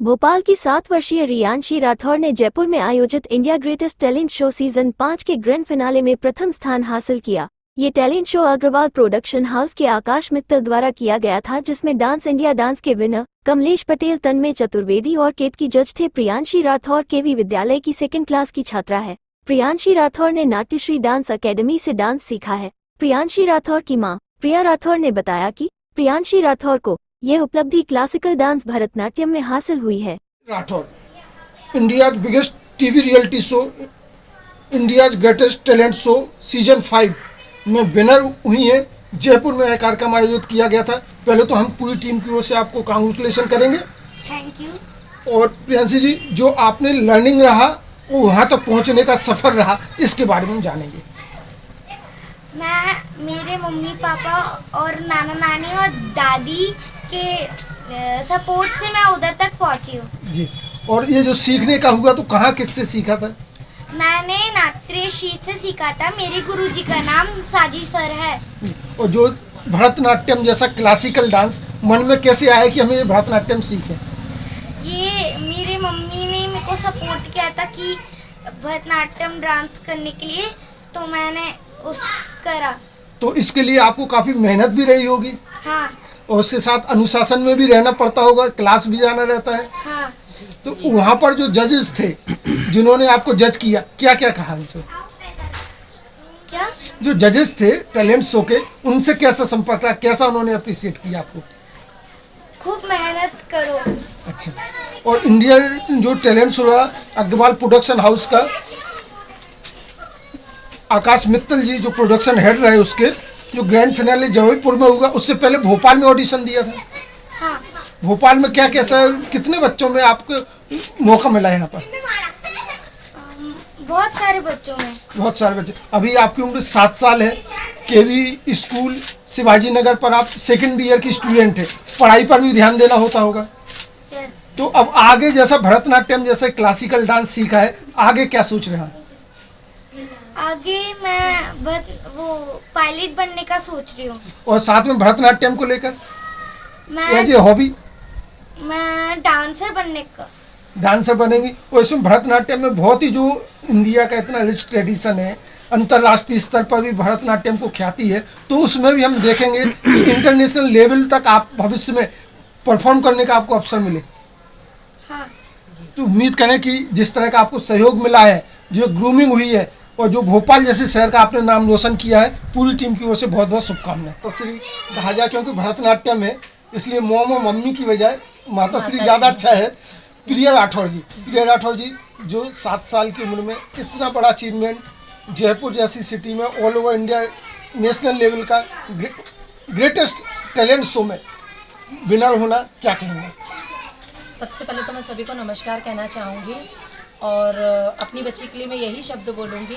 भोपाल की 7 वर्षीय रियांशी राठौर ने जयपुर में आयोजित India greatest talent show season 5 के ग्रैंड फिनाले में प्रथम स्थान हासिल किया। ये talent show Agarwal production house के आकाश मित्तल द्वारा किया गया था, जिसमें डांस इंडिया डांस के विनर कमलेश पटेल, तन्मय चतुर्वेदी और केतकी जज थे। प्रियांशी राठौर केवी विद्यालय की 2nd क्लास की छात्रा है। प्रियांशी राठौर ने नाट्यश्री डांस अकेडमी से डांस सीखा है। प्रियांशी राठौर की मां प्रिया राठौर ने बताया कि प्रियांशी राठौर को यह उपलब्धि क्लासिकल डांस भरतनाट्यम में हासिल हुई है। Rathore, India's biggest TV reality show India's greatest talent show season 5 में विनर हुई है। जयपुर में यह कार्यक्रम आयोजित किया गया था। पहले तो हम पूरी टीम की ओर से आपको कांग्रेचुलेशन करेंगे। Thank you. और प्रियांशी जी, जो आपने लर्निंग रहा वो वहाँ तक पहुँचने का सफ़र रहा, इसके बारे में हम जानेंगे। मैं मेरे मम्मी पापा और नाना नानी और दादी के सपोर्ट से मैं उधर तक पहुंची हूँ जी। और ये जो सीखने का हुआ तो कहाँ किससे सीखा था? मैंने नाट्यश्री से सीखा था। मेरे गुरुजी का नाम साजी सर है। और जो भरतनाट्यम जैसा क्लासिकल डांस मन में कैसे आया कि हमें ये भरतनाट्यम सीखें? ये मेरे मम्मी ने मेरे को सपोर्ट किया था कि भरतनाट्यम डांस करने के लिए, तो मैंने उस करा। तो इसके लिए आपको काफ़ी मेहनत भी रही होगी। हाँ और उसके साथ अनुशासन में भी रहना पड़ता होगा, क्लास भी जाना रहता है। हाँ। तो वहाँ पर जो जजेस थे जिन्होंने आपको जज किया, क्या क्या कहा उनसे? क्या? जो जजेस थे टैलेंट शो के, उनसे कैसा संपर्क रहा, कैसा उन्होंने अप्रिशिएट किया आपको? खूब मेहनत करो। अच्छा। और इंडिया जो टैलेंट शो रहा अग्रवाल प्रोडक्शन हाउस का आकाश मित्तल जी जो प्रोडक्शन हेड रहे, उसके जो ग्रैंड फिनाले जबलपुर में हुआ, उससे पहले भोपाल में ऑडिशन दिया था। हाँ। भोपाल में क्या कैसा, कितने बच्चों में आपको मौका मिला है यहाँ पर? बहुत सारे बच्चों में। बहुत सारे बच्चे। अभी आपकी उम्र 7 साल है। केवी स्कूल शिवाजी नगर पर आप 2nd ईयर की स्टूडेंट है। पढ़ाई पर भी ध्यान देना होता होगा। यस। तो अब आगे जैसा भरतनाट्यम जैसे क्लासिकल डांस सीखा है, आगे क्या सोच रहे हैं? आगे मैं वो पायलट बनने का सोच रही हूँ। और साथ में भरतनाट्यम को लेकर मैं एज ए हॉबी डांसर बनने का। डांसर बनेंगी। और इसमें भरतनाट्यम में बहुत ही जो इंडिया का इतना रिच ट्रेडिशन है, अंतर्राष्ट्रीय स्तर पर भी भरतनाट्यम को ख्याति है, तो उसमें भी हम देखेंगे इंटरनेशनल लेवल तक आप भविष्य में परफॉर्म करने का आपको अवसर मिले। हाँ। तो उम्मीद करें कि जिस तरह का आपको सहयोग मिला है, जो ग्रूमिंग हुई है और जो भोपाल जैसे शहर का आपने नाम रोशन किया है, पूरी टीम की ओर से बहुत बहुत शुभकामनाएं। माताश्री कहा जाए क्योंकि भरतनाट्यम है, इसलिए मोमो मम्मी की बजाय माताश्री ज़्यादा अच्छा है। प्रिया राठौर जी जो 7 साल की उम्र में इतना बड़ा अचीवमेंट, जयपुर जैसी सिटी में all over India national level का ग्रेटेस्ट टैलेंट शो में विनर होना, क्या कहेंगे? सबसे पहले तो मैं सभी को नमस्कार कहना चाहूँगी और अपनी बच्ची के लिए मैं यही शब्द बोलूँगी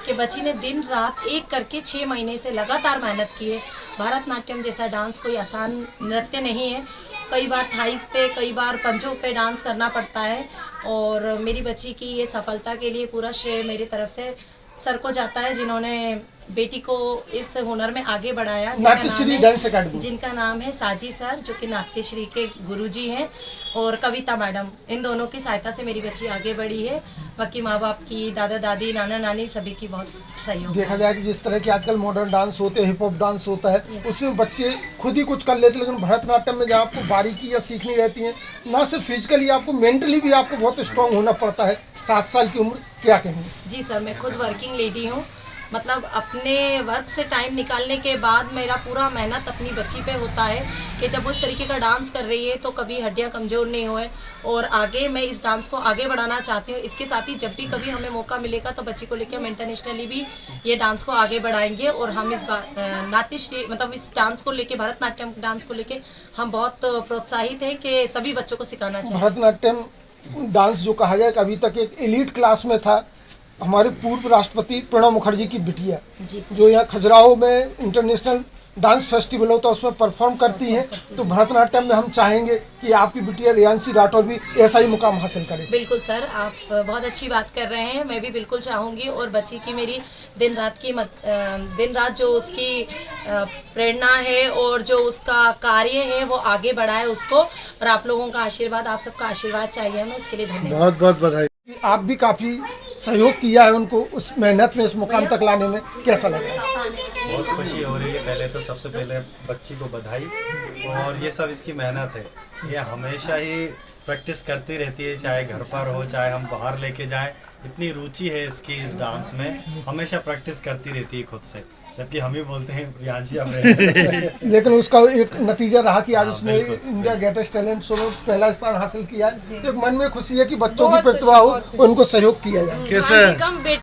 कि बच्ची ने दिन रात एक करके 6 महीने से लगातार मेहनत की है। भरतनाट्यम जैसा डांस कोई आसान नृत्य नहीं है। कई बार थाइस पे, कई बार पंजों पे डांस करना पड़ता है और मेरी बच्ची की ये सफलता के लिए पूरा श्रेय मेरी तरफ से सर को जाता है, जिन्होंने बेटी को इस हुनर में आगे बढ़ाया। जिनका नाम है साजी सर, जो कि नाट्यश्री के गुरुजी हैं, और कविता मैडम। इन दोनों की सहायता से मेरी बच्ची आगे बढ़ी है। बाकी माँ बाप की, दादा दादी, नाना नानी सभी की बहुत सहयोग। देखा जाए कि जिस तरह के आजकल मॉडर्न डांस होते हैं, हिप हॉप डांस होता है, उसमें बच्चे खुद ही कुछ कर लेते हैं, लेकिन भरतनाट्यम में जहाँ आपको बारीकी या सीखनी रहती है, ना सिर्फ फिजिकली, आपको मेंटली भी आपको बहुत स्ट्रांग होना पड़ता है। 7 साल की उम्र, क्या कहेंगे? जी सर, मैं खुद वर्किंग लेडी हूँ। मतलब अपने वर्क से टाइम निकालने के बाद मेरा पूरा मेहनत अपनी बच्ची पे होता है कि जब उस तरीके का डांस कर रही है तो कभी हड्डियां कमज़ोर नहीं होए, और आगे मैं इस डांस को आगे बढ़ाना चाहती हूँ। इसके साथ ही जब भी कभी हमें मौका मिलेगा तो बच्ची को लेकर हम इंटरनेशनली भी ये डांस को आगे बढ़ाएंगे। और हम इस नाट्यश्री मतलब इस डांस को लेके, भरतनाट्यम डांस को लेके हम बहुत प्रोत्साहित हैं कि सभी बच्चों को सिखाना चाहिए। भरतनाट्यम डांस जो कहा जाए कि अभी तक एक एलीट क्लास में था, हमारे पूर्व राष्ट्रपति प्रणब मुखर्जी की बिटिया जो यहाँ खजुराहो में इंटरनेशनल डांस फेस्टिवल होता है उसमें परफॉर्म करती हैं, तो भरतनाट्यम में हम चाहेंगे कि आपकी बिटिया रियांशी राठौर भी ऐसा ही मुकाम हासिल करे। बिल्कुल सर, आप बहुत अच्छी बात कर रहे हैं, मैं भी बिल्कुल चाहूँगी। और बच्ची की मेरी दिन रात जो उसकी प्रेरणा है और जो उसका कार्य है वो आगे बढ़ाए उसको, और आप लोगों का आशीर्वाद, आप सबका आशीर्वाद चाहिए हमें, इसके लिए धन्यवाद। बहुत बहुत बधाई। आप भी काफ़ी सहयोग किया है उनको उस मेहनत में, इस मुकाम तक लाने में, कैसा लगा? बहुत खुशी हो रही है। पहले तो सबसे पहले बच्ची को बधाई, और ये सब इसकी मेहनत है, ये हमेशा ही प्रैक्टिस करती रहती है, चाहे घर पर हो चाहे हम बाहर लेके जाएं। इतनी रुचि है इसकी इस डांस में, हमेशा प्रैक्टिस करती रहती है खुद से, जबकि हम ही बोलते हैं रियांशी अब लेकिन उसका एक नतीजा रहा कि आज उसने इंडिया ग्रेटेस्ट टैलेंट शो में पहला स्थान हासिल किया है। तो एक मन में खुशी है कि बच्चों की प्रतिभा हो, उनको सहयोग किया जाए। कैसे